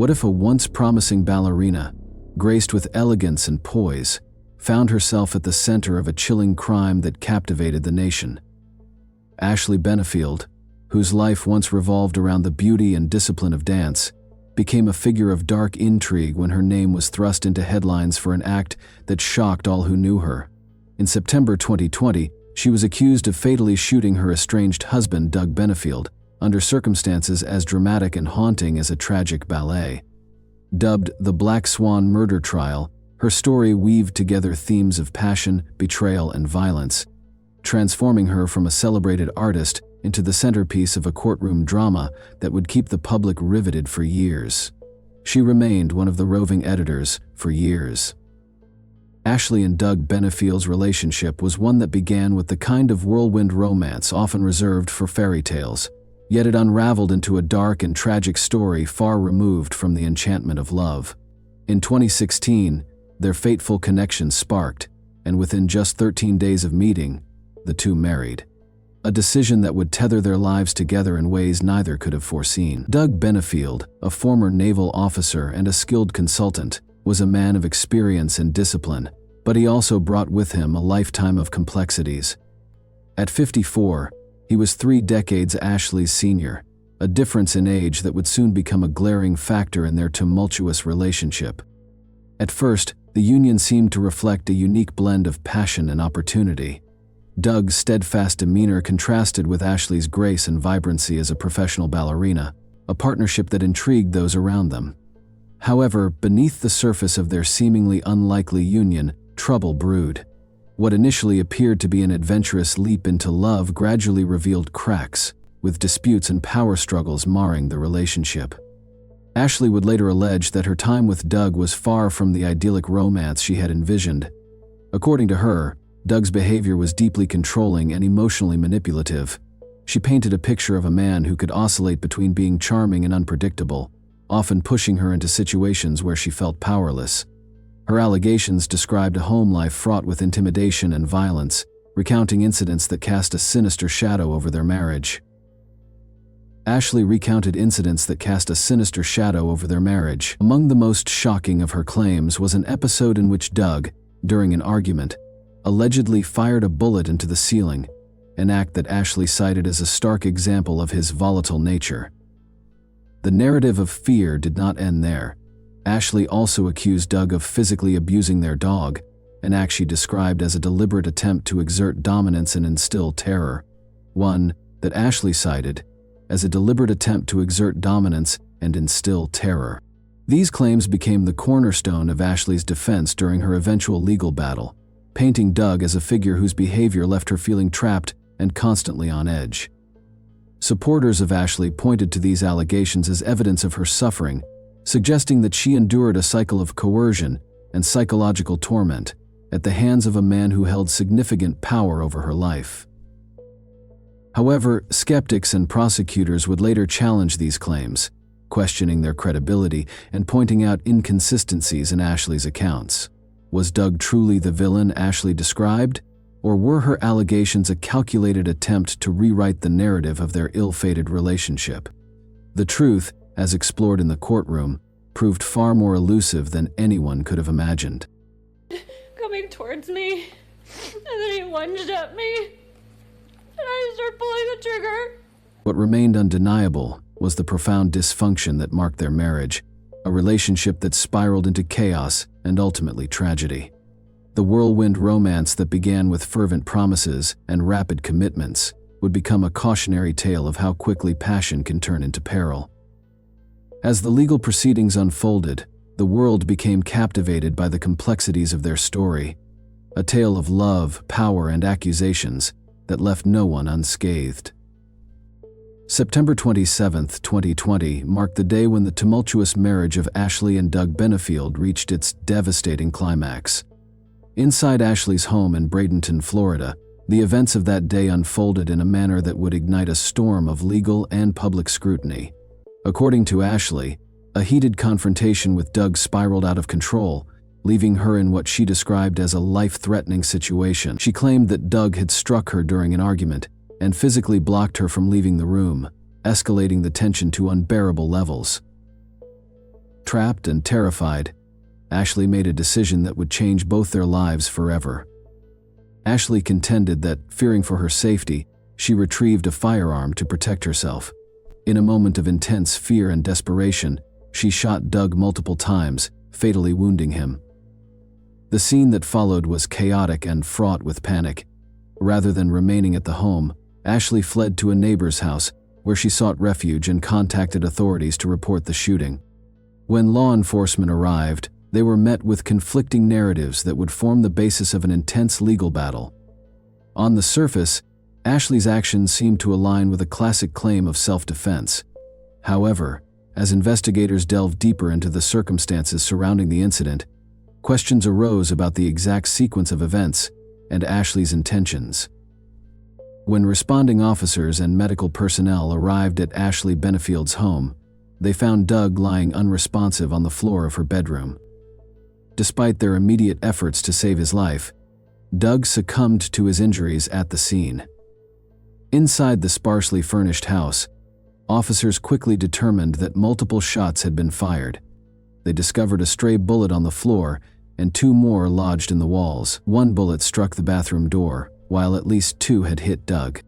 What if a once promising ballerina, graced with elegance and poise, found herself at the center of a chilling crime that captivated the nation? Ashley Benefield, whose life once revolved around the beauty and discipline of dance, became a figure of dark intrigue when her name was thrust into headlines for an act that shocked all who knew her. In September 2020, she was accused of fatally shooting her estranged husband, Doug Benefield, under circumstances as dramatic and haunting as a tragic ballet. Dubbed the Black Swan murder trial, her story weaved together themes of passion, betrayal, and violence, transforming her from a celebrated artist into the centerpiece of a courtroom drama that would keep the public riveted for years. She remained one of the roving editors for years. Ashley and Doug Benefield's relationship was one that began with the kind of whirlwind romance often reserved for fairy tales, yet it unraveled into a dark and tragic story far removed from the enchantment of love. In 2016, their fateful connection sparked, and within just 13 days of meeting, the two married. A decision that would tether their lives together in ways neither could have foreseen. Doug Benefield, a former naval officer and a skilled consultant, was a man of experience and discipline, but he also brought with him a lifetime of complexities. At 54, he was 3 decades Ashley's senior, a difference in age that would soon become a glaring factor in their tumultuous relationship. At first, the union seemed to reflect a unique blend of passion and opportunity. Doug's steadfast demeanor contrasted with Ashley's grace and vibrancy as a professional ballerina, a partnership that intrigued those around them. However, beneath the surface of their seemingly unlikely union, trouble brewed. What initially appeared to be an adventurous leap into love gradually revealed cracks, with disputes and power struggles marring the relationship. Ashley would later allege that her time with Doug was far from the idyllic romance she had envisioned. According to her, Doug's behavior was deeply controlling and emotionally manipulative. She painted a picture of a man who could oscillate between being charming and unpredictable, often pushing her into situations where she felt powerless. Her allegations described a home life fraught with intimidation and violence, recounting incidents that cast a sinister shadow over their marriage. Ashley recounted incidents that cast a sinister shadow over their marriage. Among the most shocking of her claims was an episode in which Doug, during an argument, allegedly fired a bullet into the ceiling, an act that Ashley cited as a stark example of his volatile nature. The narrative of fear did not end there. Ashley also accused Doug of physically abusing their dog, an act she described as a deliberate attempt to exert dominance and instill terror. One that Ashley cited as a deliberate attempt to exert dominance and instill terror. These claims became the cornerstone of Ashley's defense during her eventual legal battle, painting Doug as a figure whose behavior left her feeling trapped and constantly on edge. Supporters of Ashley pointed to these allegations as evidence of her suffering, suggesting that she endured a cycle of coercion and psychological torment at the hands of a man who held significant power over her life. However, skeptics and prosecutors would later challenge these claims, questioning their credibility and pointing out inconsistencies in Ashley's accounts. Was Doug truly the villain Ashley described, or were her allegations a calculated attempt to rewrite the narrative of their ill-fated relationship? The truth, as explored in the courtroom, proved far more elusive than anyone could have imagined. Coming towards me, and then he lunged at me, and I started pulling the trigger. What remained undeniable was the profound dysfunction that marked their marriage, a relationship that spiraled into chaos and ultimately tragedy. The whirlwind romance that began with fervent promises and rapid commitments would become a cautionary tale of how quickly passion can turn into peril. As the legal proceedings unfolded, the world became captivated by the complexities of their story, a tale of love, power, and accusations that left no one unscathed. September 27, 2020 marked the day when the tumultuous marriage of Ashley and Doug Benefield reached its devastating climax. Inside Ashley's home in Bradenton, Florida, the events of that day unfolded in a manner that would ignite a storm of legal and public scrutiny. According to Ashley, a heated confrontation with Doug spiraled out of control, leaving her in what she described as a life-threatening situation. She claimed that Doug had struck her during an argument and physically blocked her from leaving the room, escalating the tension to unbearable levels. Trapped and terrified, Ashley made a decision that would change both their lives forever. Ashley contended that, fearing for her safety, she retrieved a firearm to protect herself. In a moment of intense fear and desperation, she shot Doug multiple times, fatally wounding him. The scene that followed was chaotic and fraught with panic. Rather than remaining at the home, Ashley fled to a neighbor's house, where she sought refuge and contacted authorities to report the shooting. When law enforcement arrived, they were met with conflicting narratives that would form the basis of an intense legal battle. On the surface, Ashley's actions seemed to align with a classic claim of self-defense. However, as investigators delved deeper into the circumstances surrounding the incident, questions arose about the exact sequence of events and Ashley's intentions. When responding officers and medical personnel arrived at Ashley Benefield's home, they found Doug lying unresponsive on the floor of her bedroom. Despite their immediate efforts to save his life, Doug succumbed to his injuries at the scene. Inside the sparsely furnished house, officers quickly determined that multiple shots had been fired. They discovered a stray bullet on the floor and 2 more lodged in the walls. 1 bullet struck the bathroom door, while at least 2 had hit Doug.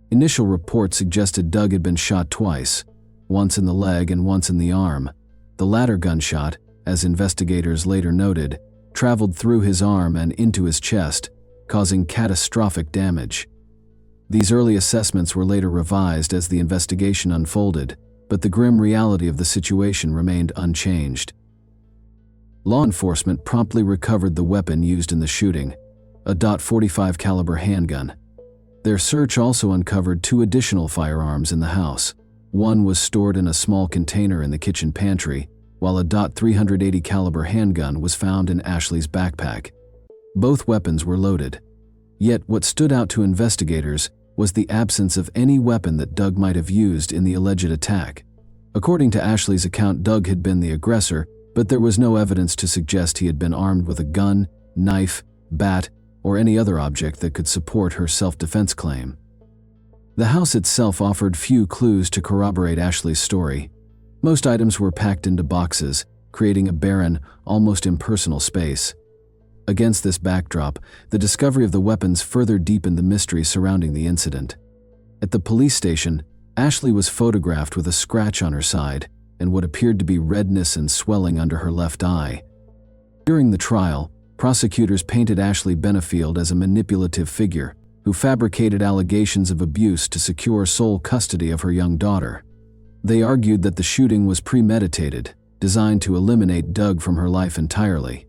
Initial reports suggested Doug had been shot twice, once in the leg and once in the arm. The latter gunshot, as investigators later noted, traveled through his arm and into his chest, causing catastrophic damage. These early assessments were later revised as the investigation unfolded, but the grim reality of the situation remained unchanged. Law enforcement promptly recovered the weapon used in the shooting, a .45 caliber handgun. Their search also uncovered 2 additional firearms in the house. One was stored in a small container in the kitchen pantry, while a .380 caliber handgun was found in Ashley's backpack. Both weapons were loaded. Yet what stood out to investigators was the absence of any weapon that Doug might have used in the alleged attack. According to Ashley's account, Doug had been the aggressor, but there was no evidence to suggest he had been armed with a gun, knife, bat, or any other object that could support her self-defense claim. The house itself offered few clues to corroborate Ashley's story. Most items were packed into boxes, creating a barren, almost impersonal space. Against this backdrop, the discovery of the weapons further deepened the mystery surrounding the incident. At the police station, Ashley was photographed with a scratch on her side and what appeared to be redness and swelling under her left eye. During the trial, prosecutors painted Ashley Benefield as a manipulative figure who fabricated allegations of abuse to secure sole custody of her young daughter. They argued that the shooting was premeditated, designed to eliminate Doug from her life entirely.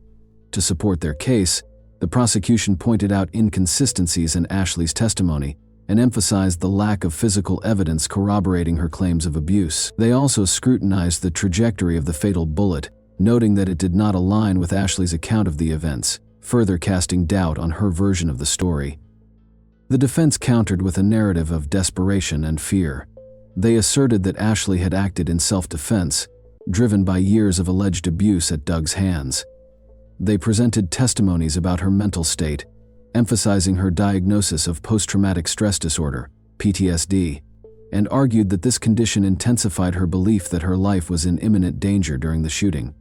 To support their case, the prosecution pointed out inconsistencies in Ashley's testimony and emphasized the lack of physical evidence corroborating her claims of abuse. They also scrutinized the trajectory of the fatal bullet, noting that it did not align with Ashley's account of the events, further casting doubt on her version of the story. The defense countered with a narrative of desperation and fear. They asserted that Ashley had acted in self-defense, driven by years of alleged abuse at Doug's hands. They presented testimonies about her mental state, emphasizing her diagnosis of post-traumatic stress disorder, PTSD, and argued that this condition intensified her belief that her life was in imminent danger during the shooting.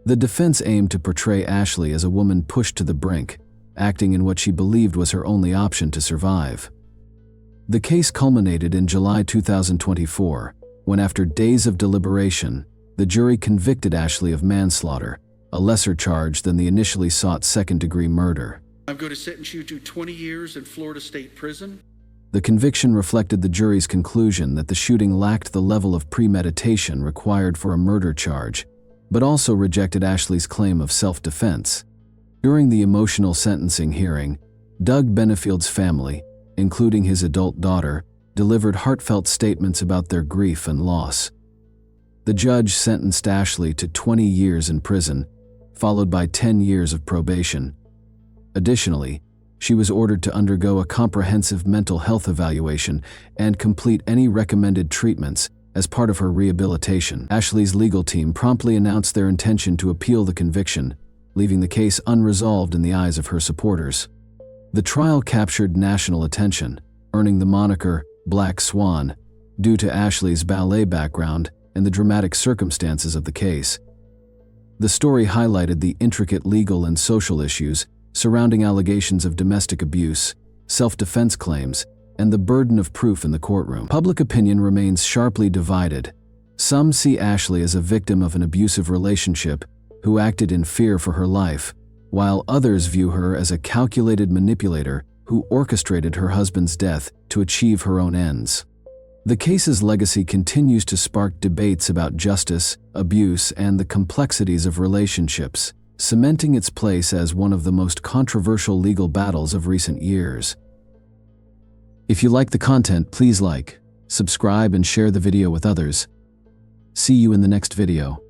The defense aimed to portray Ashley as a woman pushed to the brink, acting in what she believed was her only option to survive. The case culminated in July 2024, when after days of deliberation, the jury convicted Ashley of manslaughter, a lesser charge than the initially sought second-degree murder. I'm going to sentence you to 20 years in Florida State Prison. The conviction reflected the jury's conclusion that the shooting lacked the level of premeditation required for a murder charge, but also rejected Ashley's claim of self-defense. During the emotional sentencing hearing, Doug Benefield's family, including his adult daughter, delivered heartfelt statements about their grief and loss. The judge sentenced Ashley to 20 years in prison, followed by 10 years of probation. Additionally, she was ordered to undergo a comprehensive mental health evaluation and complete any recommended treatments as part of her rehabilitation. Ashley's legal team promptly announced their intention to appeal the conviction, leaving the case unresolved in the eyes of her supporters. The trial captured national attention, earning the moniker Black Swan due to Ashley's ballet background and the dramatic circumstances of the case. The story highlighted the intricate legal and social issues surrounding allegations of domestic abuse, self-defense claims, and the burden of proof in the courtroom. Public opinion remains sharply divided. Some see Ashley as a victim of an abusive relationship who acted in fear for her life, while others view her as a calculated manipulator who orchestrated her husband's death to achieve her own ends. The case's legacy continues to spark debates about justice, abuse, and the complexities of relationships, cementing its place as one of the most controversial legal battles of recent years. If you like the content, please like, subscribe, and share the video with others. See you in the next video.